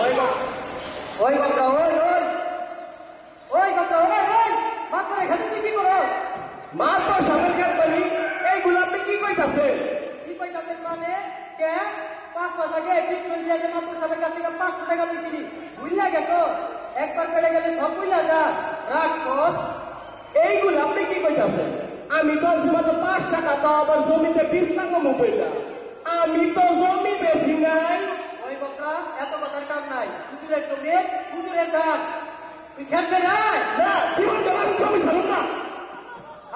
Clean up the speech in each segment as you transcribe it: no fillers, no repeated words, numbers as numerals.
ওই বাপরা ওই বাপরা ওই মাত্র এখানে তুই কি করস? মাত্র সামনে পানি এইগুলো আপনি কি কইতাছেন? কি কইতাছেন মানে কে 5 মাস আগে ঠিক চলে যাচ্ছে মাত্র সাহেবের কাছ থেকে 500 টাকা পেয়েছিলি, বুঝলা গেছো? একবার পেড়ে গেলে সব বুঝলা যা রাখ কস। এইগুলো আপনি কি কইতাছেন? আমি তো মাত্র 5 টাকা, তো আবার জমিতে 20 টাকা মুপাইলা। আমি তো জমি বেশি নাই। ওই বাপরা এত কথার কাম নাই, হুজুরের জমি হুজুরের দান, তুই খেলছে নাই না, জীবন গেল আমি জমি ছাড়ুন না।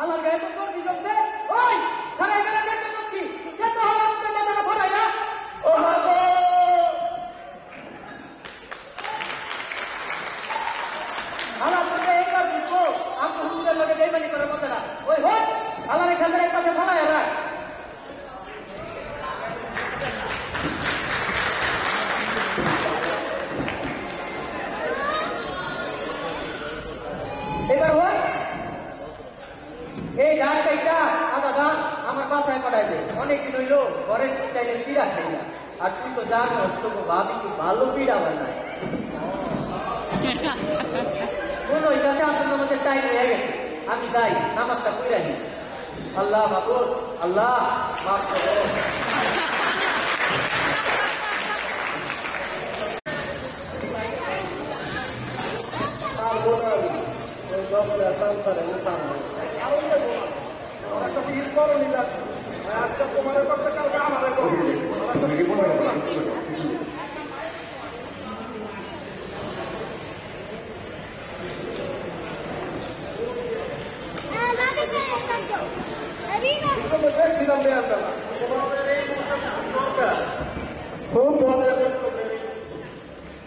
আমার গায়ে তো চর্বি জমছে। ওই খারাই গেলে দেখতে চর্বি দেখতে হলো আমাদের মাথাটা ভরাই না। ও হাগো আমার সঙ্গে এইবার বুঝবো আমি হুজুরের লোকে বেইমানি করার কথা না। ওই হোক আমার এখানে এক পাশে ভরাই রাখ। এবার হয় এই ধান কাইটা আধা ধান আমার বাসায় পাঠাইবে। অনেকদিন হইল ঘরে চাইলে পিড়া খাই না, আর তুই তো জানোস তোকে ভাবি কি ভালো পিড়া বানায়। কোন ওই কাছে আসলে আমাদের টাইম হয়ে গেছে, আমি যাই নামাজটা পড়ে নি। আল্লাহ মাবুদ, আল্লাহ মাফ করো।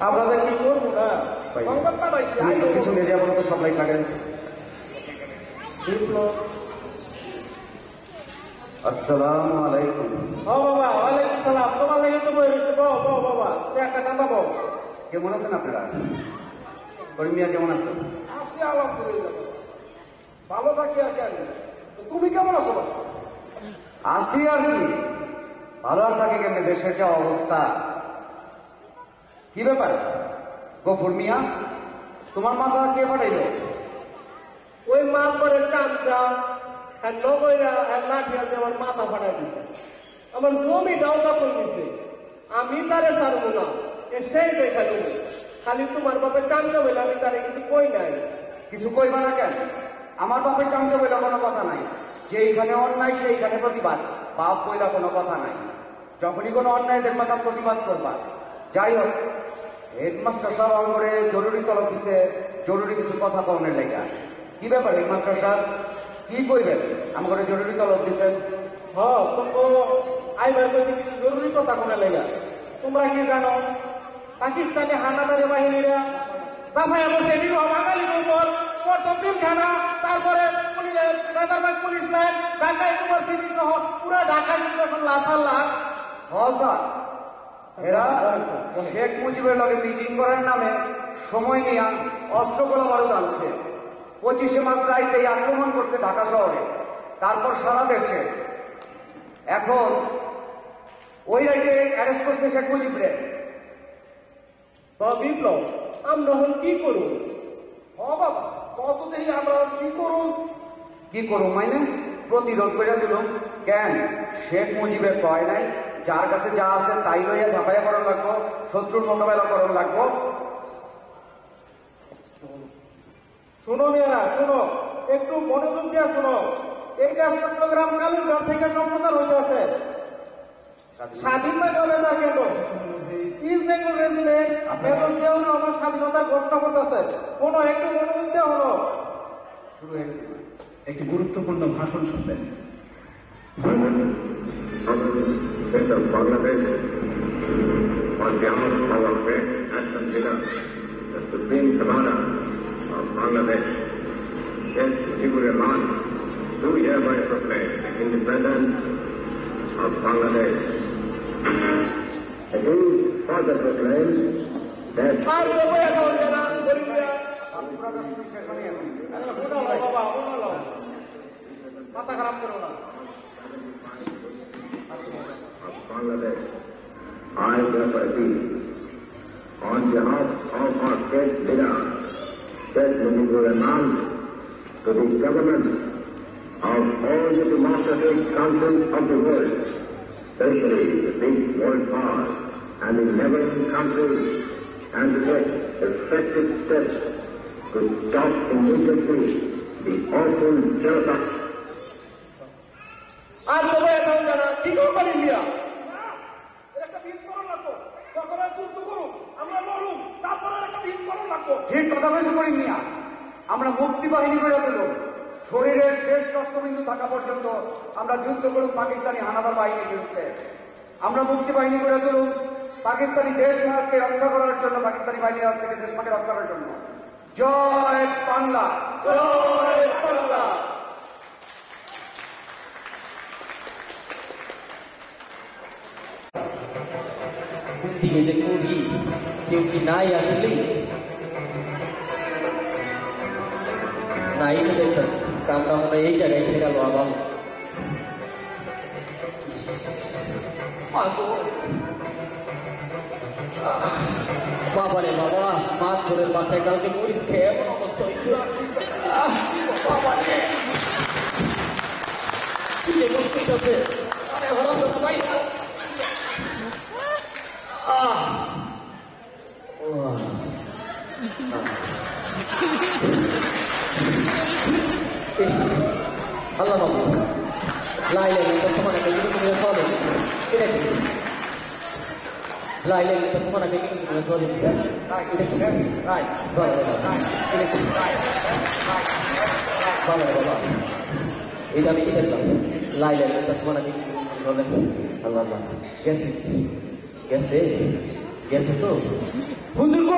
আপনাদের কি করবো না সংবাদ পাঠাইছি কিছু মেরে আপনার তো সবাই থাকেন। আসসালামু আলাইকুম। ও বাবা, ওয়ালাইকুম সালাম। তোমার লাগে তো বই রয়েছে, বাবা সে একটা কান্দা বউ। কেমন আছেন আপনারা? করিম মিয়া কেমন আছেন? আছি আলহামদুলিল্লাহ, ভালো থাকি। আর কেন, তুমি কেমন আছো? আছি আর কি, ভালো আর থাকে কেমনে, দেশের যা অবস্থা। কি ব্যাপার গফুর মিয়া, তোমার মাথা কে পাঠাইল? ওই মাল করে চামচা আর নগইরা আর লাঠিয়া দিয়ে আমার মাথা ফাটাই দিচ্ছে, আমার জমিটাও দখল দিছে। আমি তারে ছাড়বো না, সেই দেখা দেবে। খালি তোমার বাপের চামচা বলে আমি তারে কিছু কই নাই। কিছু কইবা না কেন? আমার বাপের চামচা বইলা কোনো কথা নাই, যেইখানে অন্যায় সেইখানে প্রতিবাদ। বাপ বইলা কোনো কথা নাই, যখনই কোনো অন্যায় দেখবা তার প্রতিবাদ করবা। যাই হোক, হেডমাস্টার সাহেব আমাকে জরুরি তলব দিছে, জরুরি কিছু কথা কওনের লেগা। কি ব্যাপার হেডমাস্টার সাহেব, কি কইবেন? আমাকে জরুরি তলব দিছেন। আইবার কাছে কিছু জরুরি কথা কোনে লেগা। তোমরা কি জানো, পাকিস্তানি হানাদারি বাহিনীরা সাফাই বসে দিল বাঙালির উপর প্রথম পিলখানা, তারপরে Rajarbagh police line, Dhaka university সহ পুরো ঢাকা কিন্তু এখন লাশার লাশ। স্যার, এরা শেখ মুজিবের লগে মিটিং করার নামে সময় নিয়ে অস্ত্র গোলা বারুদ আনছে। 25শে মার্চ রাইতেই আক্রমণ করছে ঢাকা শহরে, তারপর সারা দেশে। এখন ওই রাইতে অ্যারেস্ট করছে শেখ মুজিবরে। বিপ্লব, আমরা এখন কি করব? বাবা কত দেখি আমরা কি করুন? কি করুম মানে প্রতিরোধ করে দিল কেন? শেখ মুজিবের কয় নাই, যার কাছে যা আছে তাই লইয়া ঝাঁপাইয়া করার লাগবো, শত্রুর মোকাবেলা করার লাগবো। শোনো মেয়েরা, শোনো, একটু মনোযোগ দিয়া শোনো। এইটা চট্টগ্রাম কালীঘর থেকে সম্প্রচার হইতে আছে স্বাধীন বাংলা বেতার কেন্দ্র। East Bengal regiment major Ziaur Rahman স্বাধীনতার ঘোষণা করতেছে। শোনো, একটু মনোযোগ দিয়া শোনো। শুরু হয়ে গেছে। একটি গুরুত্বপূর্ণ ভাষণ শুনবেন। Bangladesh, on behalf of our great national leader, the Supreme Commander of Bangladesh, Sheikh Mujibur Rahman, do hereby proclaim the independence of Bangladesh. It is further proclaimed that আর বলবো এখন যারা বলিয়া পুরাটা শুরু শেষ হয়নি এখন। বাবা মাথা খারাপ করো না। of Bangladesh, I therefore agree on the of our state leader, Sheikh Mujibur Rahman, to the government of all the democratic countries of the world, especially the big world powers and the neighboring countries, and to take effective steps to stop immediately the awful genocide. আর তো ভাই এখন জানা কি করবেন মিয়া না, এর একটা ভিত করা লাগবো। যখন আর যুদ্ধ করুন, আমরা লড়ুন, তারপরে আর একটা ভিত করা লাগবো। ঠিক কথা কইছে করিম মিয়া। আমরা মুক্তি বাহিনী করে তুলব, শরীরের শেষ রক্তবিন্দু থাকা পর্যন্ত আমরা যুদ্ধ করুন পাকিস্তানি হানাদার বাহিনীর বিরুদ্ধে। আমরা মুক্তি বাহিনী করে তুলুন পাকিস্তানি দেশমাকে রক্ষা করার জন্য, পাকিস্তানি বাহিনীর হাত থেকে দেশমাকে রক্ষা করার জন্য। জয় বাংলা, জয় বাংলা। দিকে যে কবি কেউ কি নাই আসলেই নাই তো দেখতেছি কামটা মনে এই জায়গায় ছেড়ে গেল আবার বাবা রে বাবা মাছ ধরে বাসায় কালকে মরিস খেয়ে এমন অবস্থা হয়েছিল বাবা রে কি যে করতে আরে হঠাৎ তো সবাই আল্লাহ বাবু লাইলে সমান একটা কিন্তু চলে লাইলে সমান একটা কিন্তু চলে বাবা এটা আমি কি দেখলাম লাইলে সমান একটা চলে আল্লাহ আল্লাহ গেছে গেছে গেছে তো হুজুর গো